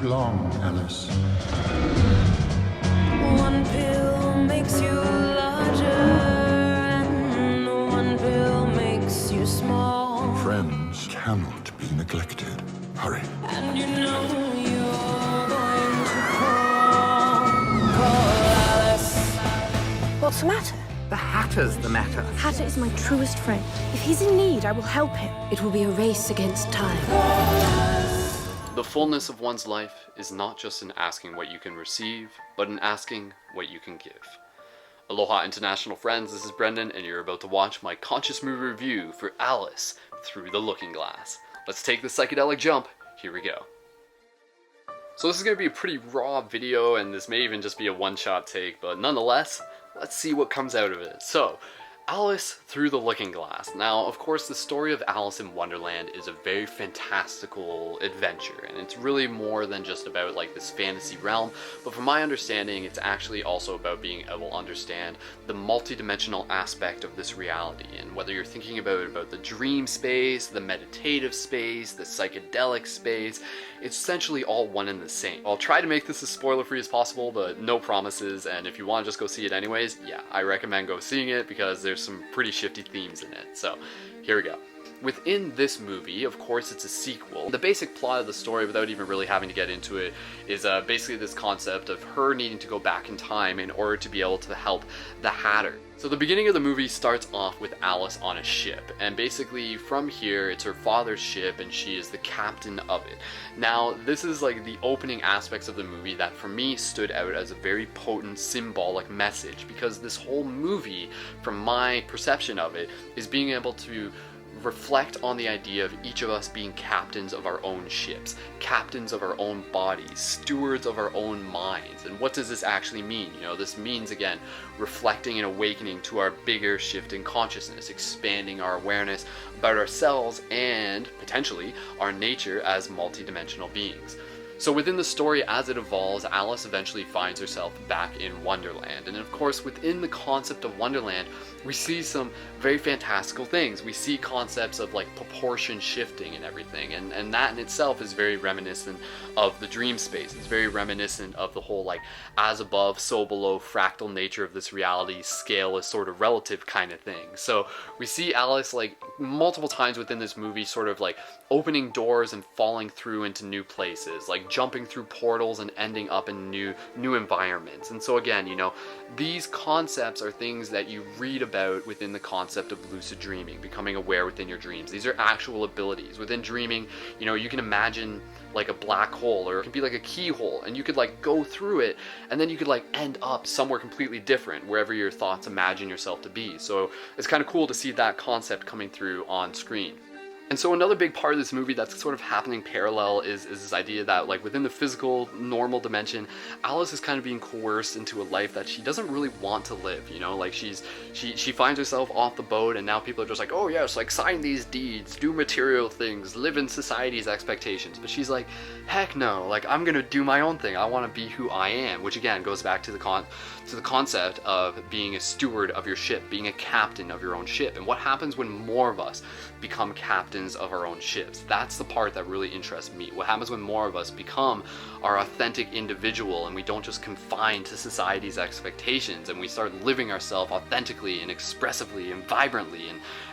long, Alice. One pill makes you larger, and one pill makes you small. Friends cannot be neglected. Hurry. And you know you're going to call Alice. What's the matter? The Hatter's the matter. Hatter is my truest friend. If he's in need, I will help him. It will be a race against time. The fullness of one's life is not just in asking what you can receive, but in asking what you can give. Aloha international friends, this is Brendan, and you're about to watch my conscious movie review for Alice Through the Looking Glass. Let's take the psychedelic jump. Here we go. So this is going to be a pretty raw video, and this may even just be a one-shot take, but nonetheless, let's see what comes out of it. So, Alice Through the Looking Glass. Now, of course, the story of Alice in Wonderland is a very fantastical adventure, and it's really more than just about like this fantasy realm, but from my understanding, it's actually also about being able to understand the multidimensional aspect of this reality, and whether you're thinking about the dream space, the meditative space, the psychedelic space, it's essentially all one and the same. I'll try to make this as spoiler-free as possible, but no promises, and if you want to just go see it anyways, yeah, I recommend go seeing it because there's some pretty shifty themes in it. So, here we go. Within this movie, of course, it's a sequel. The basic plot of the story, without even really having to get into it, is basically this concept of her needing to go back in time in order to be able to help the Hatter. So the beginning of the movie starts off with Alice on a ship, and basically from here, it's her father's ship, and she is the captain of it. Now, this is like the opening aspects of the movie that for me stood out as a very potent symbolic message, because this whole movie, from my perception of it, is being able to reflect on the idea of each of us being captains of our own ships, captains of our own bodies, stewards of our own minds. And what does this actually mean? You know, this means, again, reflecting and awakening to our bigger shift in consciousness, expanding our awareness about ourselves and, potentially, our nature as multidimensional beings. So within the story, as it evolves, Alice eventually finds herself back in Wonderland. And of course, within the concept of Wonderland, we see some very fantastical things. We see concepts of like proportion shifting and everything. And that in itself is very reminiscent of the dream space. It's very reminiscent of the whole like as above, so below fractal nature of this reality. Scale is sort of relative kind of thing. So we see Alice like multiple times within this movie sort of like opening doors and falling through into new places, like jumping through portals and ending up in new environments. And so again, you know, these concepts are things that you read about within the concept of lucid dreaming, becoming aware within your dreams. These are actual abilities. Within dreaming, you know, you can imagine like a black hole, or it can be like a keyhole, and you could like go through it, and then you could like end up somewhere completely different, wherever your thoughts imagine yourself to be. So it's kind of cool to see that concept coming through on screen. And so another big part of this movie that's sort of happening parallel is this idea that like within the physical normal dimension, Alice is kind of being coerced into a life that she doesn't really want to live, you know, like she finds herself off the boat, and now people are just like, oh yes, like sign these deeds, do material things, live in society's expectations. But she's like, heck no, like I'm gonna do my own thing. I want to be who I am, which again goes back to the concept of being a steward of your ship, being a captain of your own ship. And what happens when more of us become captains of our own ships? That's the part that really interests me. What happens when more of us become our authentic individual, and we don't just confine to society's expectations, and we start living ourselves authentically and expressively and vibrantly,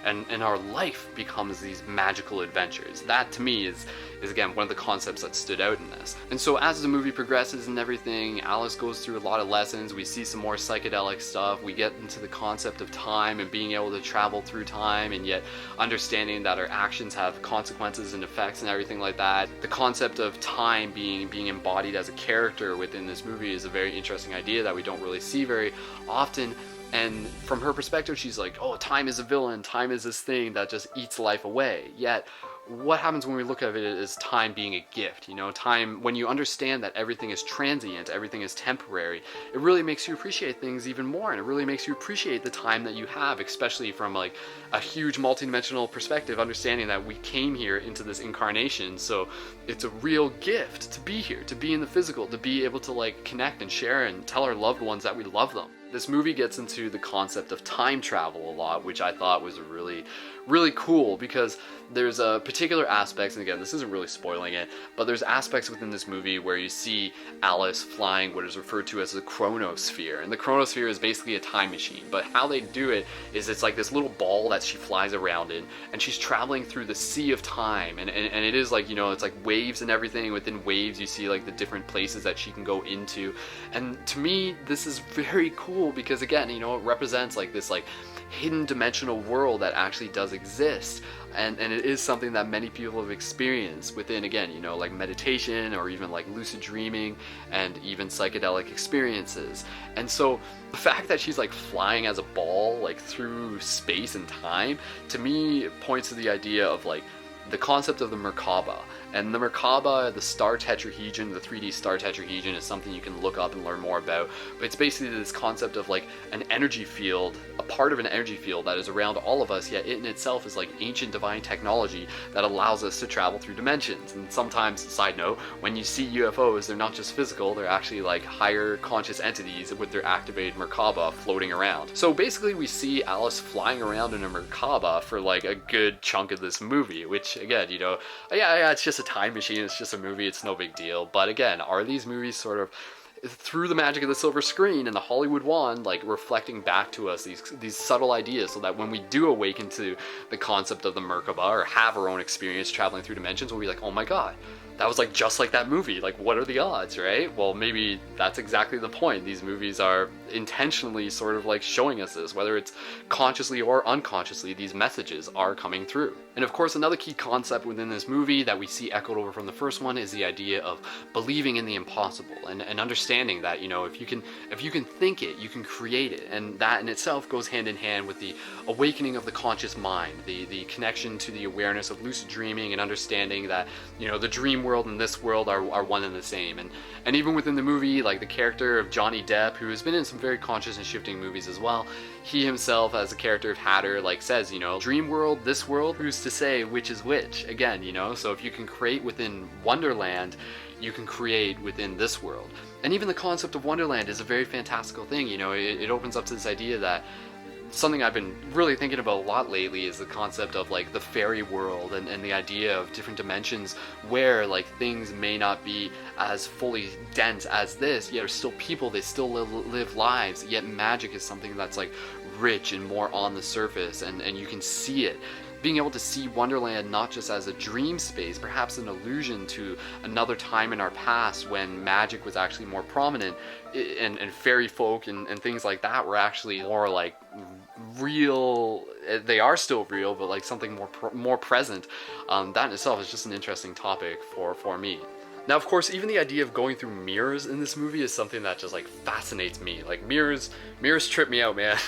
and our life becomes these magical adventures. That to me is again one of the concepts that stood out in this. And so as the movie progresses and everything, Alice goes through a lot of lessons. We see some more psychedelic stuff. We get into the concept of time and being able to travel through time, and yet understanding that our actions have consequences and effects and everything like that. The concept of time being embodied as a character within this movie is a very interesting idea that we don't really see very often. And from her perspective, she's like, oh, time is a villain, time is this thing that just eats life away. Yet what happens when we look at it as time being a gift? You know, time, when you understand that everything is transient, everything is temporary, it really makes you appreciate things even more, and it really makes you appreciate the time that you have, especially from like a huge multidimensional perspective, understanding that we came here into this incarnation, so it's a real gift to be here, to be in the physical, to be able to like connect and share and tell our loved ones that we love them. This movie gets into the concept of time travel a lot, which I thought was really, really cool, because there's particular aspects, and again, this isn't really spoiling it, but there's aspects within this movie where you see Alice flying what is referred to as the chronosphere. And the chronosphere is basically a time machine, but how they do it is it's like this little ball that she flies around in, and she's traveling through the sea of time, and it is like, you know, it's like waves and everything. Within waves you see like the different places that she can go into, and to me this is very cool because, again, you know, it represents like this like hidden dimensional world that actually does exist, and it is something that many people have experienced within, again, you know, like meditation or even like lucid dreaming and even psychedelic experiences. And so the fact that she's like flying as a ball like through space and time, to me points to the idea of like the concept of the Merkaba. And the Merkaba, the star tetrahedron, the 3D star tetrahedron, is something you can look up and learn more about. But it's basically this concept of like an energy field, a part of an energy field that is around all of us, yet it in itself is like ancient divine technology that allows us to travel through dimensions. And sometimes, side note, when you see UFOs, they're not just physical, they're actually like higher conscious entities with their activated Merkaba floating around. So basically we see Alice flying around in a Merkaba for like a good chunk of this movie, which, again, you know, yeah, it's just a time machine, it's just a movie, it's no big deal. But again, are these movies sort of, through the magic of the silver screen and the Hollywood wand, like reflecting back to us these subtle ideas, so that when we do awaken to the concept of the Merkaba or have our own experience traveling through dimensions, we'll be like, oh my god, that was like just like that movie. Like, what are the odds, right? Well, maybe that's exactly the point. These movies are intentionally sort of like showing us this, whether it's consciously or unconsciously, these messages are coming through. And of course, another key concept within this movie that we see echoed over from the first one is the idea of believing in the impossible, and understanding that, you know, if you can think it, you can create it. And that in itself goes hand in hand with the awakening of the conscious mind, the connection to the awareness of lucid dreaming, and understanding that, you know, the dream world and this world are one and the same. And even within the movie, like the character of Johnny Depp, who has been in some very conscious and shifting movies as well, he himself, as a character of Hatter, like says, you know, dream world, this world, who's to say which is which? Again, you know, so if you can create within Wonderland, you can create within this world. And even the concept of Wonderland is a very fantastical thing. You know, it opens up to this idea that something I've been really thinking about a lot lately is the concept of like the fairy world, and the idea of different dimensions where like things may not be as fully dense as this, yet are still people, they still live lives, yet magic is something that's like rich and more on the surface, and you can see it. Being able to see Wonderland not just as a dream space, perhaps an allusion to another time in our past when magic was actually more prominent, and fairy folk and things like that were actually more like real. They are still real, but like something more present. That in itself is just an interesting topic for me. Now, of course, even the idea of going through mirrors in this movie is something that just like fascinates me. Like mirrors trip me out, man.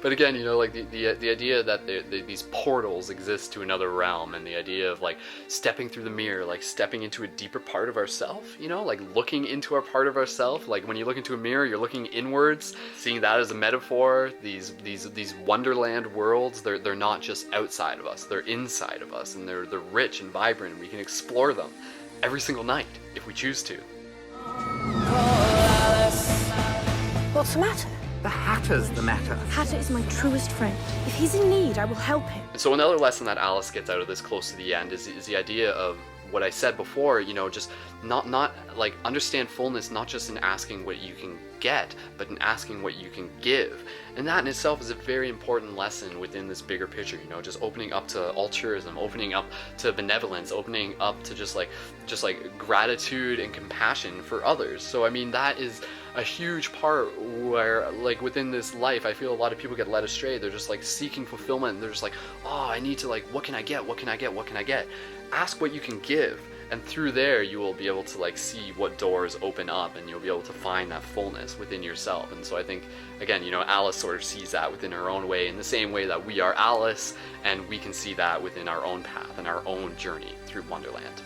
but again, you know, like the idea that these portals exist to another realm, and the idea of like stepping through the mirror, like stepping into a deeper part of ourself, you know, like looking into our part of ourself. Like when you look into a mirror, you're looking inwards, seeing that as a metaphor. These Wonderland worlds, they're not just outside of us, they're inside of us, and they're rich and vibrant, and we can explore them every single night if we choose to. What's the matter? The Hatter's the matter. Hatter is my truest friend. If he's in need, I will help him. And so another lesson that Alice gets out of this close to the end is the idea of what I said before, you know, just not like understand fullness not just in asking what you can get, but in asking what you can give. And that in itself is a very important lesson within this bigger picture, you know, just opening up to altruism, opening up to benevolence, opening up to just like gratitude and compassion for others. So I mean, that is a huge part where like within this life, I feel a lot of people get led astray. They're just like seeking fulfillment. They're just like, oh, I need to like, what can I get? What can I get? What can I get? Ask what you can give. And through there, you will be able to like see what doors open up, and you'll be able to find that fullness within yourself. And so I think, again, you know, Alice sort of sees that within her own way, in the same way that we are Alice, and we can see that within our own path and our own journey through Wonderland.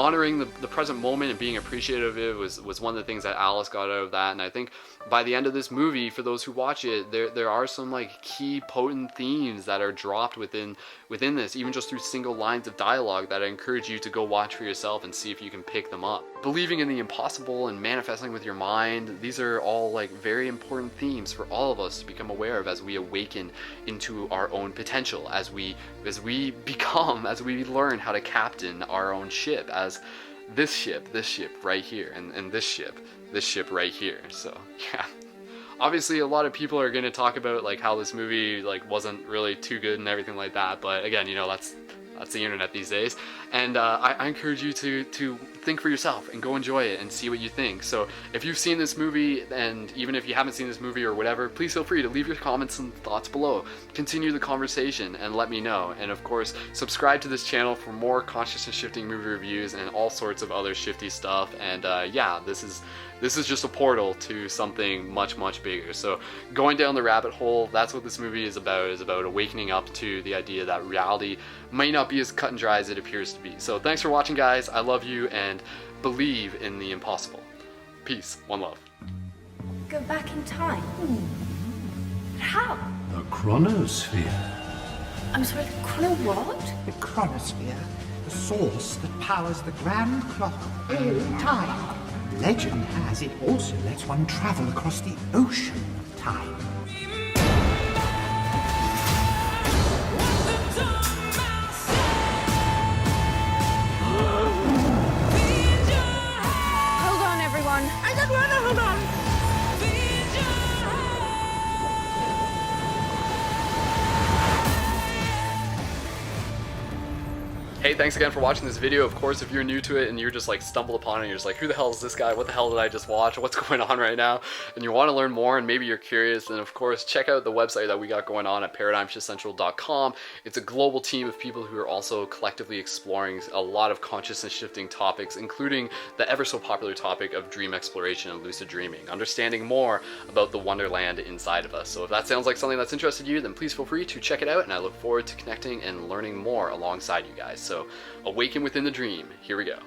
honoring the present moment and being appreciative of it was one of the things that Alice got out of that. And I think by the end of this movie, for those who watch it, there are some like key potent themes that are dropped within this, even just through single lines of dialogue, that I encourage you to go watch for yourself and see if you can pick them up. Believing in the impossible and manifesting with your mind, these are all like very important themes for all of us to become aware of as we awaken into our own potential, as we learn how to captain our own ship, as this ship right here, and this ship right here. So yeah, obviously a lot of people are going to talk about like how this movie like wasn't really too good and everything like that, but again, you know, that's the internet these days, and I encourage you to think for yourself and go enjoy it and see what you think. So if you've seen this movie, and even if you haven't seen this movie or whatever, please feel free to leave your comments and thoughts below. Continue the conversation and let me know. And of course, subscribe to this channel for more consciousness shifting movie reviews and all sorts of other shifty stuff. And yeah, this is just a portal to something much, much bigger. So going down the rabbit hole, that's what this movie is about awakening up to the idea that reality might not be as cut and dry as it appears to be. So thanks for watching, guys. I love you, and believe in the impossible. Peace. One love. Go back in time. But how? The chronosphere. I'm sorry, the chrono what? The chronosphere, the source that powers the grand clock of all time. Legend has it also lets one travel across the ocean of time. Hold on, everyone. I don't want to hold on. Hey, thanks again for watching this video. Of course, if you're new to it and you're just like stumbled upon it, and you're just like, who the hell is this guy? What the hell did I just watch? What's going on right now? And you want to learn more, and maybe you're curious, then of course, check out the website that we got going on at ParadigmShiftCentral.com. It's a global team of people who are also collectively exploring a lot of consciousness shifting topics, including the ever so popular topic of dream exploration and lucid dreaming, understanding more about the wonderland inside of us. So if that sounds like something that's interested you, then please feel free to check it out, and I look forward to connecting and learning more alongside you guys. So awaken within the dream. Here we go.